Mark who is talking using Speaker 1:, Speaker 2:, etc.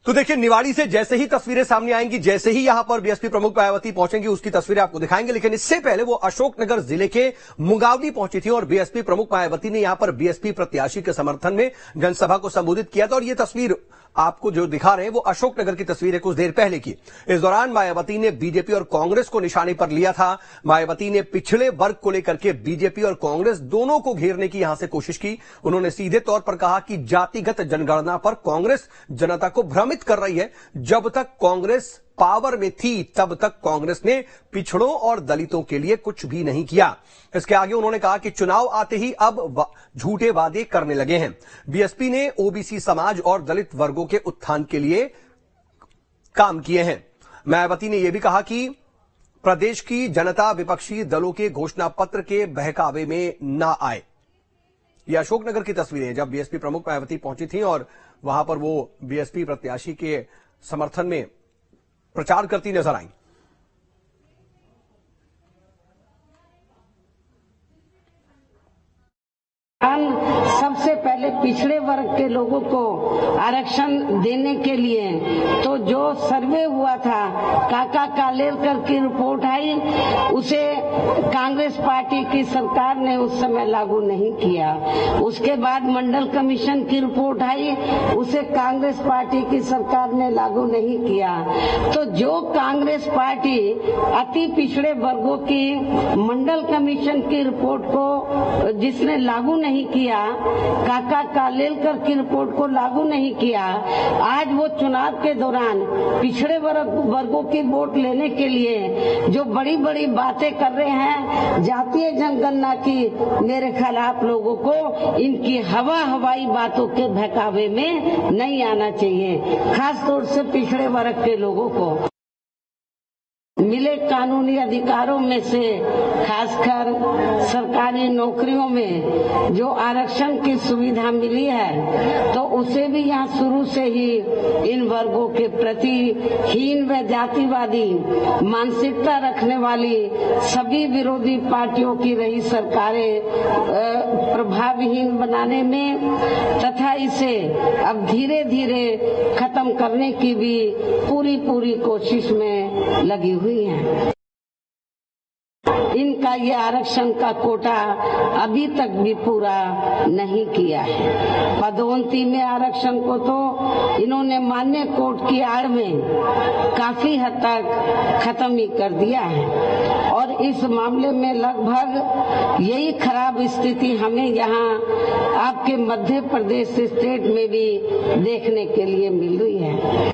Speaker 1: तो देखिए, निवाड़ी से जैसे ही तस्वीरें सामने आएंगी, जैसे ही यहां पर बीएसपी प्रमुख मायावती पहुंचेंगी, उसकी तस्वीरें आपको दिखाएंगे। लेकिन इससे पहले वो अशोकनगर जिले के मुंगावली पहुंची थी और बीएसपी प्रमुख मायावती ने यहां पर बीएसपी प्रत्याशी के समर्थन में जनसभा को संबोधित किया था। और ये तस्वीर आपको जो दिखा रहे हैं वो अशोकनगर की तस्वीर है कुछ देर पहले की। इस दौरान मायावती ने बीजेपी और कांग्रेस को निशाने पर लिया था। मायावती ने पिछड़े वर्ग को लेकर के बीजेपी और कांग्रेस दोनों को घेरने की यहां से कोशिश की। उन्होंने सीधे तौर पर कहा कि जातिगत जनगणना पर कांग्रेस जनता को भ्रमित कर रही है। जब तक कांग्रेस पावर में थी तब तक कांग्रेस ने पिछड़ों और दलितों के लिए कुछ भी नहीं किया। इसके आगे उन्होंने कहा कि चुनाव आते ही अब झूठे वादे करने लगे हैं। बीएसपी ने ओबीसी समाज और दलित वर्गों के उत्थान के लिए काम किए हैं। मायावती ने यह भी कहा कि प्रदेश की जनता विपक्षी दलों के घोषणा पत्र के बहकावे में ना आए। यह अशोकनगर की तस्वीरें हैं जब बीएसपी प्रमुख मायावती पहुंची थी और वहां पर वो बीएसपी प्रत्याशी के समर्थन में प्रचार करती नजर आई।
Speaker 2: सबसे पहले पिछड़े वर्ग के लोगों को आरक्षण देने के लिए तो जो सर्वे हुआ था, काका कालेलकर की रिपोर्ट आई, उसे कांग्रेस पार्टी की सरकार ने उस समय लागू नहीं किया। उसके बाद मंडल कमीशन की रिपोर्ट आई, उसे कांग्रेस पार्टी की सरकार ने लागू नहीं किया। तो जो कांग्रेस पार्टी अति पिछड़े वर्गों की मंडल कमीशन की रिपोर्ट को जिसने लागू नहीं किया, काका कालेलकर की रिपोर्ट को लागू नहीं किया, आज वो चुनाव के दौरान पिछड़े वर्गों की वोट लेने के लिए जो बड़ी बड़ी बातें कर रहे हैं जातीय जनगणना की, मेरे ख्याल आप लोगों को इनकी हवाई बातों के बहकावे में नहीं आना चाहिए। खास तौर से पिछड़े वर्ग के लोगों को मिले कानूनी अधिकारों में से खासकर सरकारी नौकरियों में जो आरक्षण की सुविधा मिली है, तो उसे भी यहाँ शुरू से ही इन वर्गों के प्रति हीन व जातिवादी मानसिकता रखने वाली सभी विरोधी पार्टियों की रही सरकारें प्रभावहीन बनाने में तथा इसे अब धीरे धीरे खत्म करने की भी पूरी कोशिश में लगी हुई है। इनका ये आरक्षण का कोटा अभी तक भी पूरा नहीं किया है। पदोन्नति में आरक्षण को तो इन्होंने मान्य कोर्ट की आड़ में काफी हद तक खत्म ही कर दिया है और इस मामले में लगभग यही खराब स्थिति हमें यहाँ आपके मध्य प्रदेश स्टेट में भी देखने के लिए मिल रही है।